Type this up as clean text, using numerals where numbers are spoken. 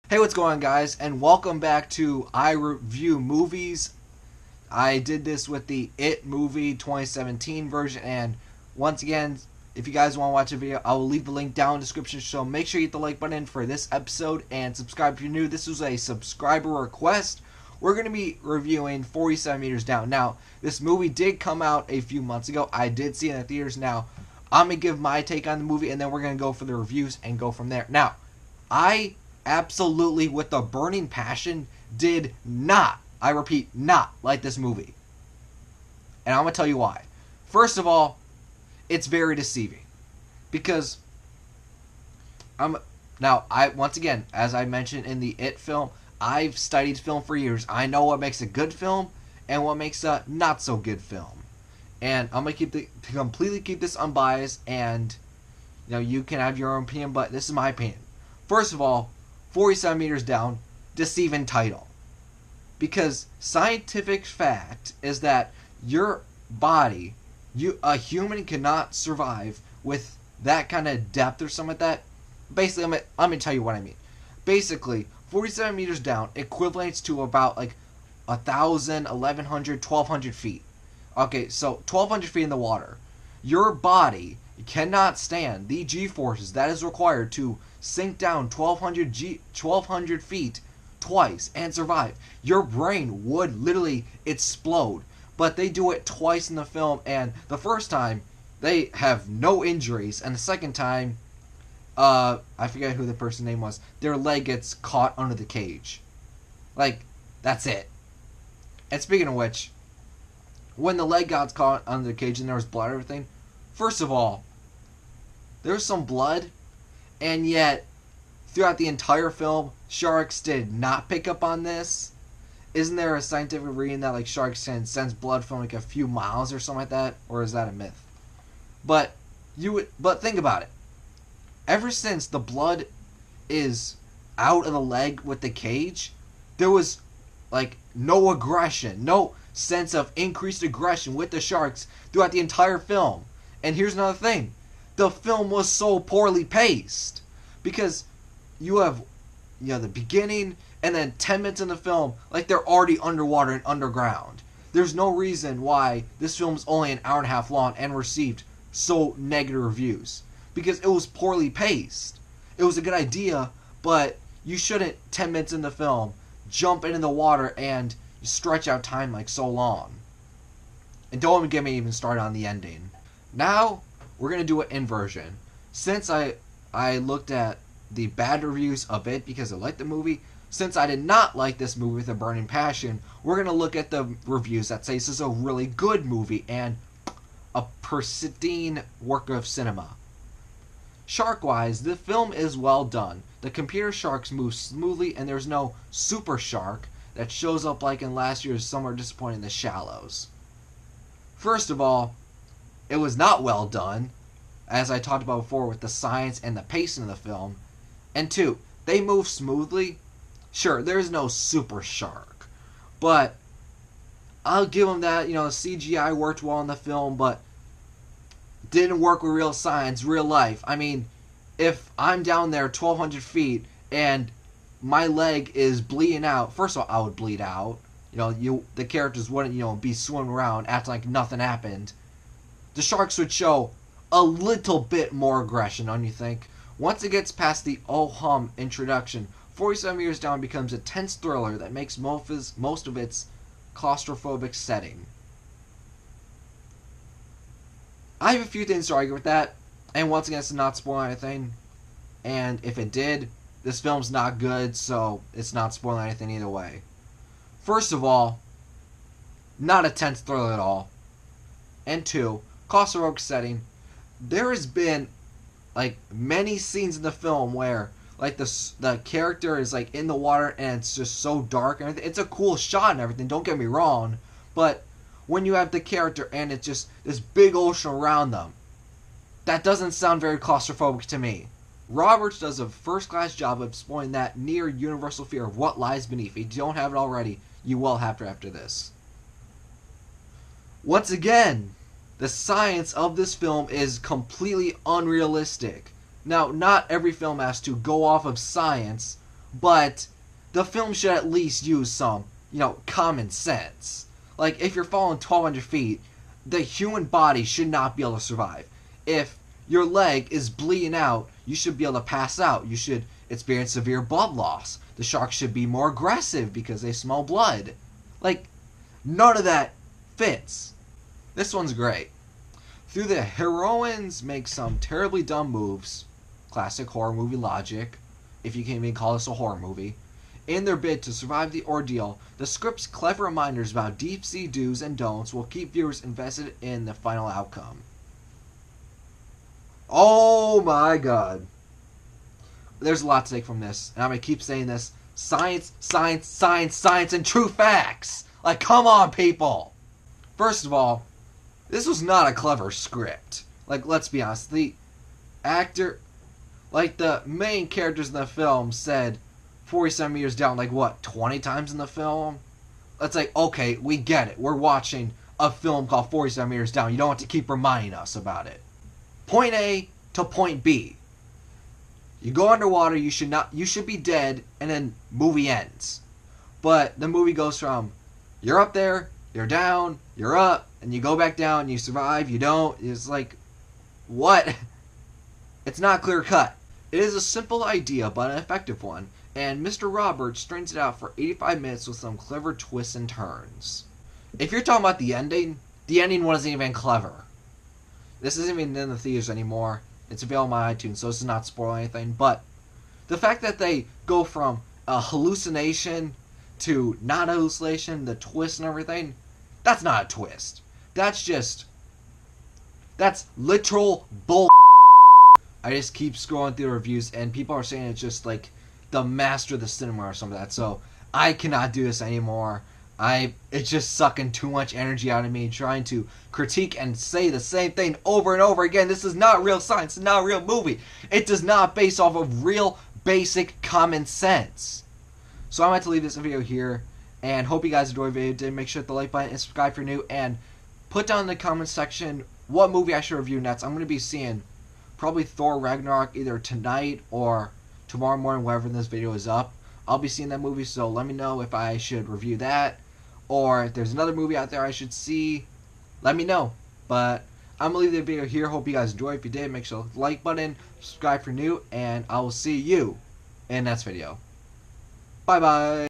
Hey, what's going on, guys? And welcome back to I Review Movies. I did this with the It movie 2017 version, and once again, if you guys want to watch a video, I will leave the link down in the description, so make sure you hit the like button for this episode and subscribe if you're new. This was a subscriber request. We're going to be reviewing 47 Meters Down. Now, this movie did come out a few months ago. I did see it in the theaters. Now, I'm going to give my take on the movie, and then we're going to go for the reviews and go from there. Now, I absolutely, with a burning passion, did not, I repeat, not like this movie. And I'm going to tell you why. First of all, it's very deceiving. Because once again, as I mentioned in the It film, I've studied film for years. I know what makes a good film and what makes a not so good film. And I'm going to completely keep this unbiased, and you can have your own opinion, but this is my opinion. First of all, 47 Meters Down, deceiving title. Because scientific fact is that your body, a human cannot survive with that kind of depth or something like that. Basically, I'm going to tell you what I mean. Basically, 47 meters down equivalates to about like 1,000, 1,100, 1,200 feet. Okay, so 1,200 feet in the water. Your body cannot stand the G-forces that is required to sink down 1,200 feet twice and survive. Your brain would literally explode. But they do it twice in the film, and the first time they have no injuries, and the second time, I forget who the person's name was, their leg gets caught under the cage. Like, that's it. And speaking of which, when the leg got caught under the cage and there was blood and everything, first of all, there's some blood, and yet throughout the entire film, sharks did not pick up on this. Isn't there a scientific reading that like sharks can sense blood from like a few miles or something like that, or is that a myth? But think about it. Ever since the blood is out of the leg with the cage, there was like no aggression, no sense of increased aggression with the sharks throughout the entire film. And here's another thing. The film was so poorly paced because you have the beginning and then 10 minutes in the film like they're already underwater and underground. There's no reason why this film's only an hour and a half long and received so negative reviews, because it was poorly paced. It was a good idea, but you shouldn't 10 minutes in the film jump into the water and stretch out time like so long. And don't even get me even started on the ending. Now we're going to do an inversion. Since I looked at the bad reviews of it because I liked the movie, since I did not like this movie with a burning passion, we're going to look at the reviews that say this is a really good movie and a pristine work of cinema. Shark-wise, the film is well done. The computer sharks move smoothly, and there's no super shark that shows up like in last year's Summer Disappointing The Shallows. First of all, it was not well done, as I talked about before with the science and the pacing of the film. And two, they move smoothly. Sure, there's no super shark, but I'll give them that. The CGI worked well in the film, but didn't work with real science, real life. I mean, if I'm down there 1,200 feet and my leg is bleeding out, first of all, I would bleed out. The characters wouldn't, be swimming around acting like nothing happened. The sharks would show a little bit more aggression, don't you think? Once it gets past the oh hum introduction, 47 Meters Down becomes a tense thriller that makes most of its claustrophobic setting. I have a few things to argue with that, and once again, it's not spoiling anything. And if it did, this film's not good, so it's not spoiling anything either way. First of all, not a tense thriller at all. And two, claustrophobic setting. There has been like many scenes in the film where like the character is like in the water and it's just so dark and everything. It's a cool shot and everything, don't get me wrong, but when you have the character and it's just this big ocean around them, that doesn't sound very claustrophobic to me. Roberts does a first-class job of exploring that near universal fear of what lies beneath. If you don't have it already, you will have to after this. Once again, the science of this film is completely unrealistic. Now, not every film has to go off of science, but the film should at least use some, common sense. Like, if you're falling 1,200 feet, the human body should not be able to survive. If your leg is bleeding out, you should be able to pass out. You should experience severe blood loss. The sharks should be more aggressive because they smell blood. Like, none of that fits. This one's great. Through the heroines make some terribly dumb moves, classic horror movie logic, if you can even call this a horror movie. In their bid to survive the ordeal, the script's clever reminders about deep-sea do's and don'ts will keep viewers invested in the final outcome. Oh my god. There's a lot to take from this, and I'm going to keep saying this. Science, science, science, science, and true facts! Like, come on, people! First of all, this was not a clever script. Like, let's be honest. The actor, like, the main characters in the film said 47 meters down, like, what, 20 times in the film? It's like, okay, we get it. We're watching a film called 47 meters down. You don't have to keep reminding us about it. Point A to point B. You go underwater, you should be dead, and then movie ends. But the movie goes from, you're up there, you're down, you're up, and you go back down, you survive, you don't. It's like, what? It's not clear cut. It is a simple idea, but an effective one, and Mr. Roberts strains it out for 85 minutes with some clever twists and turns. If you're talking about the ending wasn't even clever. This isn't even in the theaters anymore. It's available on iTunes, so this is not spoiling anything, but the fact that they go from a hallucination to not a hallucination, the twist and everything, that's not a twist. That's literal bull. I just keep scrolling through the reviews, and people are saying it's just like the master of the cinema or something like that, so I cannot do this anymore. It's just sucking too much energy out of me trying to critique and say the same thing over and over again. This is not real science. It's not a real movie. It does not base off of real basic common sense. So I'm going to leave this video here, and hope you guys enjoyed the video. Did make sure to hit the like button and subscribe if you're new, and put down in the comment section what movie I should review next. I'm going to be seeing probably Thor Ragnarok either tonight or tomorrow morning, whenever this video is up. I'll be seeing that movie, so let me know if I should review that, or if there's another movie out there I should see. Let me know. But I'm going to leave the video here. Hope you guys enjoyed. If you did, make sure to hit the like button, subscribe for new, and I will see you in the next video. Bye-bye.